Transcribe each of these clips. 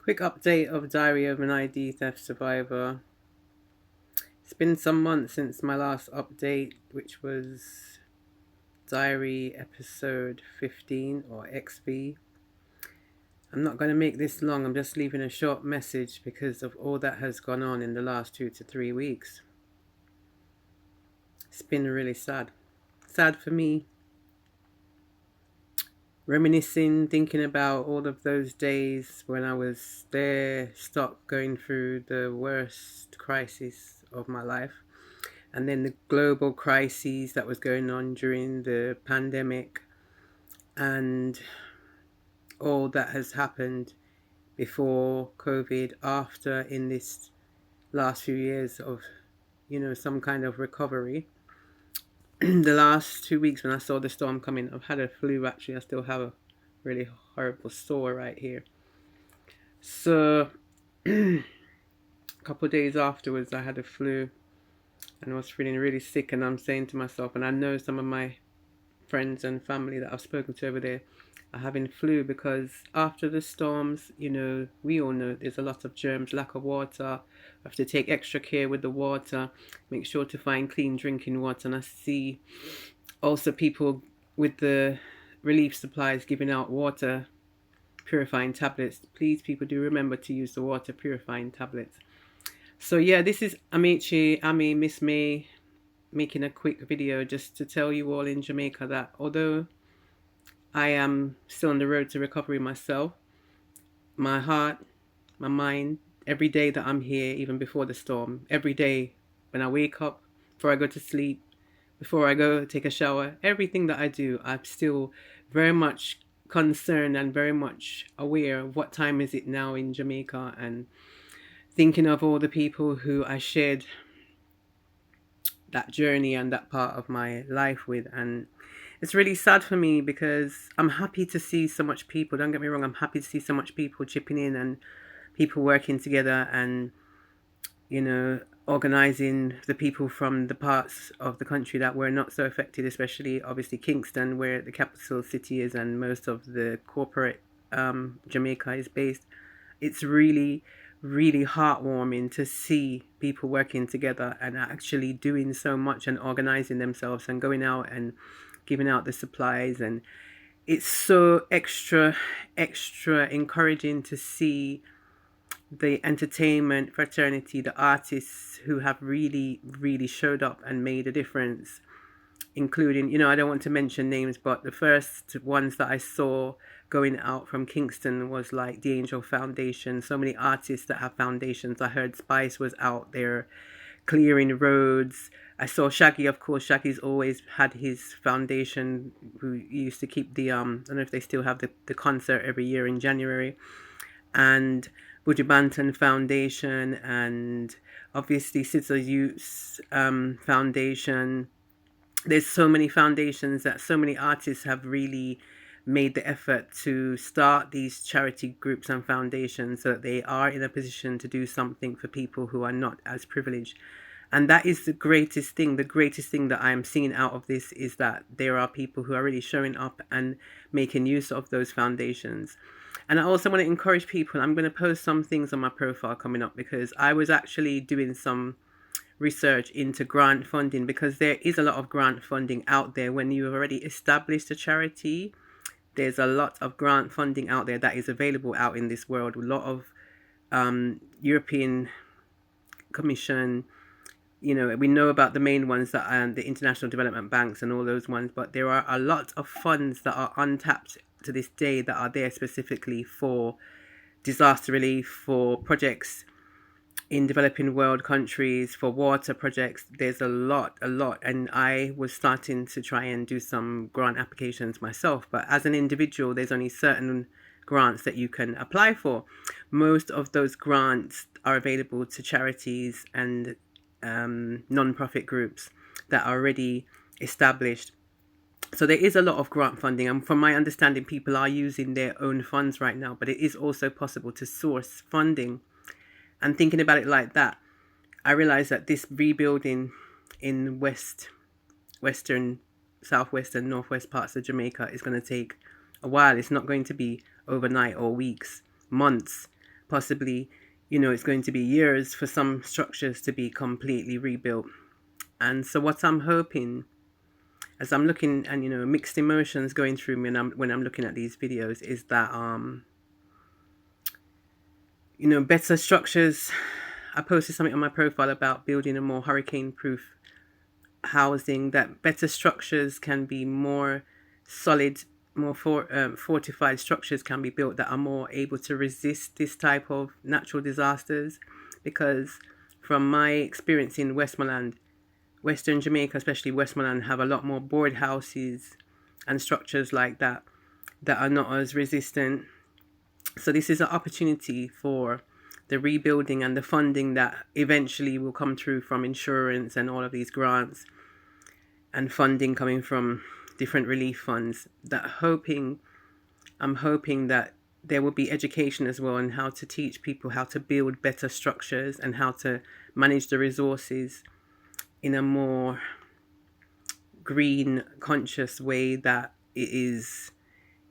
Quick update of Diary of an ID Theft Survivor. It's been some months since my last update, which was Diary episode 15 or XV. I'm not going to make this long, I'm just leaving a short message because of all that has gone on in the last 2 to 3 weeks. It's been really sad. Sad for me. Reminiscing, thinking about all of those days when I was there, stuck going through the worst crisis of my life. And then the global crises that was going on during the pandemic and all that has happened before COVID, after, in this last few years of, some kind of recovery. The last 2 weeks when I saw the storm coming, I've had a flu actually. I still have a really horrible sore right here. So a couple of days afterwards I had a flu and I was feeling really sick, and I'm saying to myself, and I know some of my friends and family that I've spoken to over there are having flu because after the storms, we all know there's a lot of germs, lack of water. We have to take extra care with the water, make sure to find clean drinking water. And I see also people with the relief supplies giving out water purifying tablets. Please, people, do remember to use the water purifying tablets. So yeah, this is Amici, Ami, Miss May, making a quick video just to tell you all in Jamaica that although I am still on the road to recovery myself, my heart, my mind, every day that I'm here, even before the storm, every day when I wake up, before I go to sleep, before I go take a shower, everything that I do, I'm still very much concerned and very much aware of what time is it now in Jamaica, and thinking of all the people who I shared that journey and that part of my life with. And it's really sad for me because I'm happy to see so much people, don't get me wrong, I'm happy to see so much people chipping in and people working together and organizing the people from the parts of the country that were not so affected, especially obviously Kingston, where the capital city is and most of the corporate Jamaica is based. It's really, really heartwarming to see people working together and actually doing so much and organizing themselves and going out and giving out the supplies. And it's so extra encouraging to see the entertainment fraternity, the artists who have really, really showed up and made a difference, including, I don't want to mention names, but the first ones that I saw going out from Kingston was like the Angel Foundation. So many artists that have foundations. I heard Spice was out there clearing roads. I saw Shaggy, of course. Shaggy's always had his foundation, who used to keep the, I don't know if they still have the concert every year in January. And Buju Banton Foundation, and obviously Sister Youth's Foundation. There's so many foundations that so many artists have really made the effort to start these charity groups and foundations so that they are in a position to do something for people who are not as privileged. And that is the greatest thing. The greatest thing that I'm seeing out of this is that there are people who are really showing up and making use of those foundations. And I also want to encourage people. I'm going to post some things on my profile coming up because I was actually doing some research into grant funding, because there is a lot of grant funding out there when you've already established a charity. There's a lot of grant funding out there that is available out in this world. A lot of European Commission, we know about the main ones that are the International Development Banks and all those ones, but there are a lot of funds that are untapped to this day that are there specifically for disaster relief, for projects in developing world countries, for water projects. There's a lot. And I was starting to try and do some grant applications myself. But as an individual, there's only certain grants that you can apply for. Most of those grants are available to charities and non-profit groups that are already established. So there is a lot of grant funding, and from my understanding, people are using their own funds right now, but it is also possible to source funding. And thinking about it like that, I realized that this rebuilding in western, southwestern, northwest parts of Jamaica is going to take a while. It's not going to be overnight or weeks, months, possibly, you know, it's going to be years for some structures to be completely rebuilt. And so what I'm hoping, as I'm looking, and you know, mixed emotions going through me when I'm looking at these videos, is that you know, better structures. I posted something on my profile about building a more hurricane proof housing, that better structures can be more solid, more fortified structures can be built that are more able to resist this type of natural disasters. Because from my experience in Westmoreland, Western Jamaica, especially Westmoreland, have a lot more board houses and structures like that that are not as resistant. So this is an opportunity for the rebuilding and the funding that eventually will come through from insurance and all of these grants and funding coming from different relief funds. I'm hoping that there will be education as well on how to teach people how to build better structures and how to manage the resources in a more green conscious way, that it is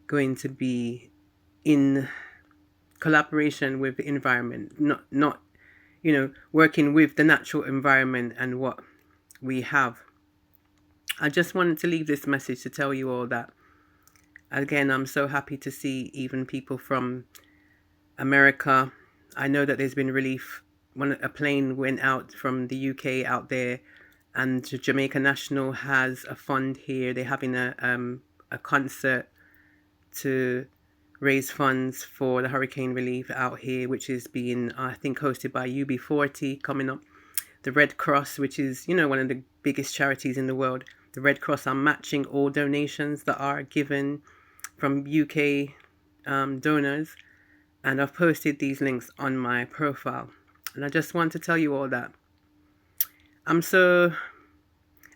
going to be in collaboration with the environment, not you know, working with the natural environment and what we have. I just wanted to leave this message to tell you all that, again, I'm so happy to see even people from America. I know that there's been relief when a plane went out from the UK out there, and Jamaica National has a fund here. They're having a concert to raise funds for the hurricane relief out here, which is being, I think, hosted by UB40 coming up. The Red Cross, which is, you know, one of the biggest charities in the world. The Red Cross are matching all donations that are given from UK donors. And I've posted these links on my profile. And I just want to tell you all that I'm so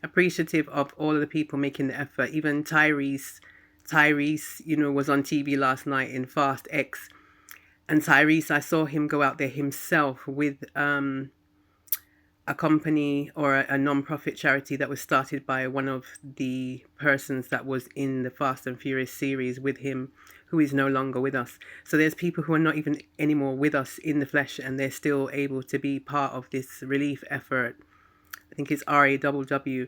appreciative of all of the people making the effort. Even Tyrese, you know, was on TV last night in Fast X. And Tyrese, I saw him go out there himself with a company or a non-profit charity that was started by one of the persons that was in the Fast and Furious series with him, who is no longer with us. So there's people who are not even anymore with us in the flesh, and they're still able to be part of this relief effort. I think it's RAWWW,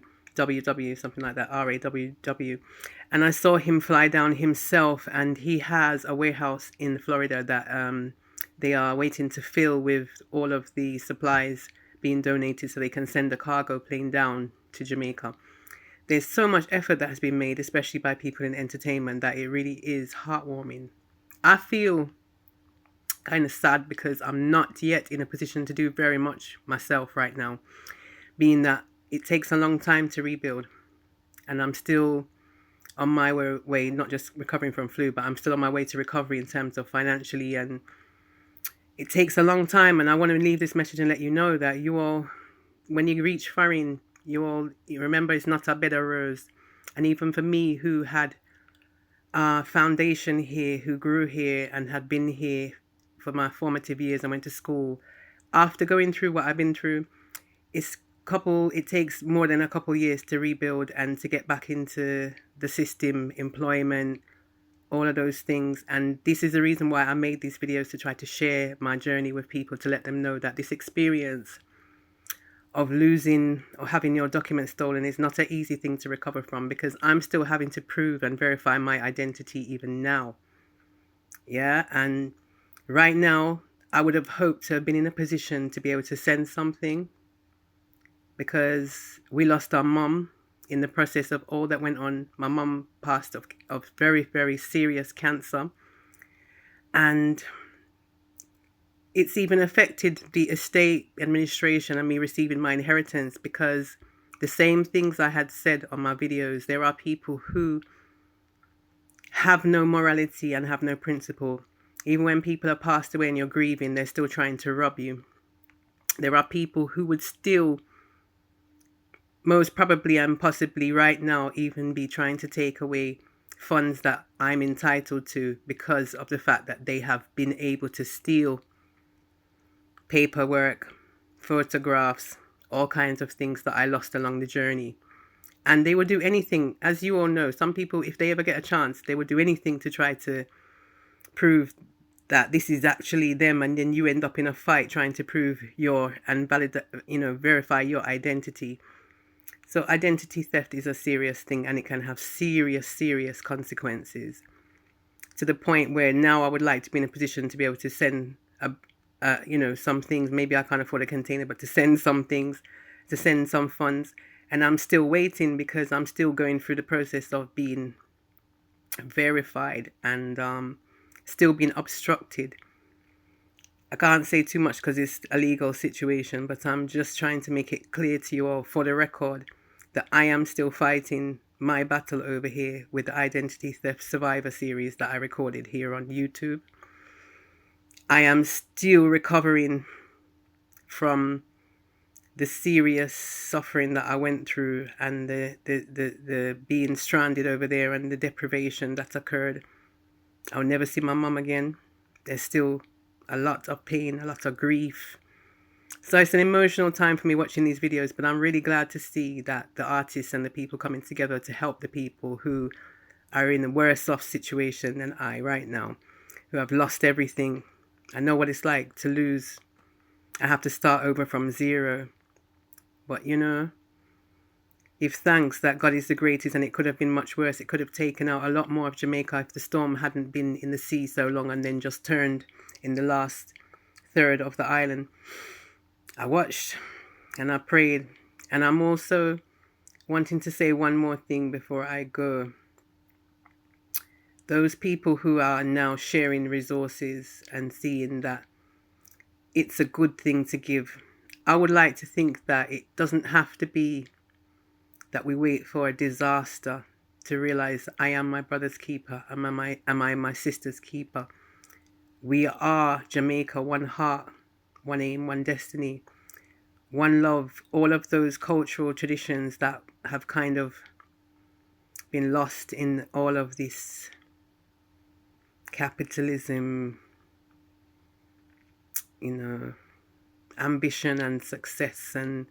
something like that, RAWW. And I saw him fly down himself, and he has a warehouse in Florida that they are waiting to fill with all of the supplies being donated so they can send a cargo plane down to Jamaica. There's so much effort that has been made, especially by people in entertainment, that it really is heartwarming. I feel kind of sad because I'm not yet in a position to do very much myself right now, being that it takes a long time to rebuild. And I'm still on my way, not just recovering from flu, but I'm still on my way to recovery in terms of financially, and it takes a long time. And I want to leave this message and let you know that you all, when you reach foreign, you remember it's not a bed of rose. And even for me, who had a foundation here, who grew here and had been here for my formative years and went to school, after going through what I've been through, it takes more than a couple years to rebuild and to get back into the system, employment, all of those things. And this is the reason why I made these videos, to try to share my journey with people, to let them know that this experience of losing or having your documents stolen is not an easy thing to recover from, because I'm still having to prove and verify my identity even now. Yeah, and right now I would have hoped to have been in a position to be able to send something, because we lost our mum in the process of all that went on. My mum passed of very, very serious cancer. And it's even affected the estate administration and me receiving my inheritance, because the same things I had said on my videos, there are people who have no morality and have no principle. Even when people are passed away and you're grieving, they're still trying to rob you. There are people who would still, most probably and possibly right now, even be trying to take away funds that I'm entitled to, because of the fact that they have been able to steal paperwork, photographs, all kinds of things that I lost along the journey. And they will do anything, as you all know. Some people, if they ever get a chance, they will do anything to try to prove that this is actually them, and then you end up in a fight trying to prove your and validate, verify your identity. So identity theft is a serious thing, and it can have serious, serious consequences, to the point where now I would like to be in a position to be able to send some things. Maybe I can't afford a container, but to send some things, to send some funds. And I'm still waiting because I'm still going through the process of being verified and still being obstructed. I can't say too much because it's a legal situation, but I'm just trying to make it clear to you all, for the record, that I am still fighting my battle over here with the Identity Theft Survivor series that I recorded here on YouTube. I am still recovering from the serious suffering that I went through, and the being stranded over there, and the deprivation that occurred. I'll never see my mum again. There's still a lot of pain, a lot of grief. So it's an emotional time for me watching these videos, but I'm really glad to see that the artists and the people coming together to help the people who are in a worse off situation than I right now, who have lost everything. I know what it's like to lose. I have to start over from zero. But give thanks that God is the greatest, and it could have been much worse. It could have taken out a lot more of Jamaica if the storm hadn't been in the sea so long and then just turned in the last third of the island. I watched and I prayed, and I'm also wanting to say one more thing before I go. Those people who are now sharing resources and seeing that it's a good thing to give, I would like to think that it doesn't have to be that we wait for a disaster to realize I am my brother's keeper, am I my sister's keeper. We are Jamaica, one heart, one aim, one destiny, one love. All of those cultural traditions that have kind of been lost in all of this capitalism, ambition and success, and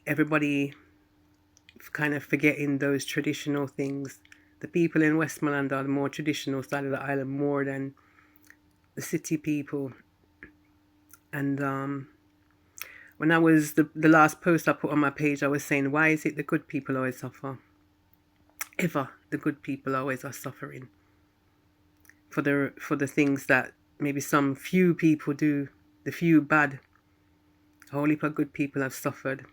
everybody kind of forgetting those traditional things. The people in Westmoreland are the more traditional side of the island more than the city people. And when I was the last post I put on my page, I was saying, why is it the good people always suffer? Ever the good people always are suffering for the things that maybe some few people do, the few bad. A whole heap of good people have suffered.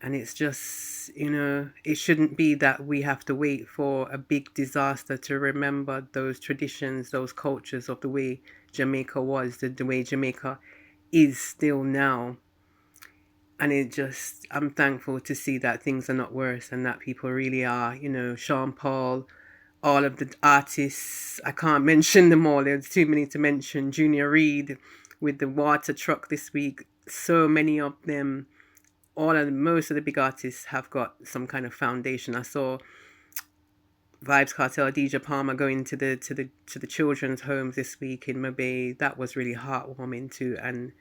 And it's just, it shouldn't be that we have to wait for a big disaster to remember those traditions, those cultures of the way Jamaica was, the way Jamaica is still now. And I'm thankful to see that things are not worse and that people really are, Sean Paul, all of the artists. I can't mention them all. There's too many to mention. Junior Reid with the water truck this week. So many of them. Most of the big artists have got some kind of foundation. I saw Vibes Cartel, DJ Palmer going to the children's homes this week in Mobay. That was really heartwarming too. And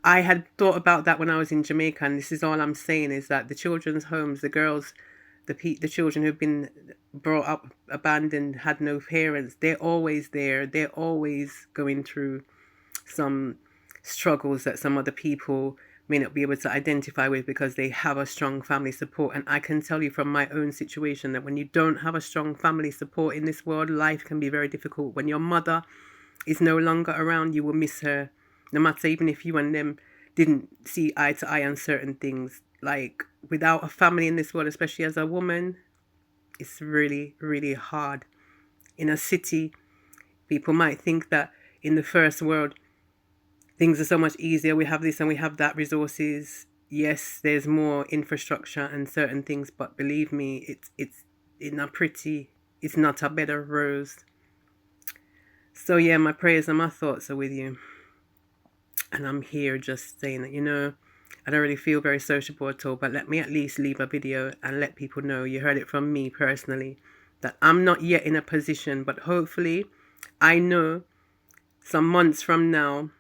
I had thought about that when I was in Jamaica, and this is all I'm saying is that the children's homes, the girls, the children who've been brought up abandoned, had no parents, they're always there. They're always going through some struggles that some other people may not be able to identify with because they have a strong family support. And I can tell you from my own situation that when you don't have a strong family support in this world, life can be very difficult. When your mother is no longer around, you will miss her, no matter even if you and them didn't see eye to eye on certain things. Like, without a family in this world, especially as a woman, it's really, really hard. In a city, people might think that in the first world, things are so much easier. We have this and we have that resources. Yes, there's more infrastructure and certain things, but believe me, it's not pretty. It's not a bed of rose. So yeah, my prayers and my thoughts are with you. And I'm here just saying that, I don't really feel very sociable at all, but let me at least leave a video and let people know, you heard it from me personally, that I'm not yet in a position, but hopefully, I know some months from now,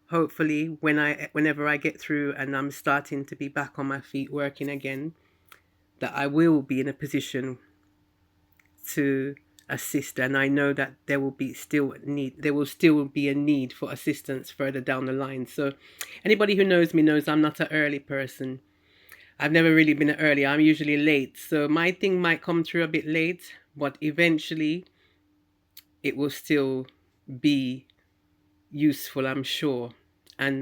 hopefully whenever I get through and I'm starting to be back on my feet working again, that I will be in a position to assist, and I know that there will still be a need for assistance further down the line. So anybody who knows me knows I'm not an early person. I've never really been early. I'm usually late. So my thing might come through a bit late, but eventually it will still be useful, I'm sure. And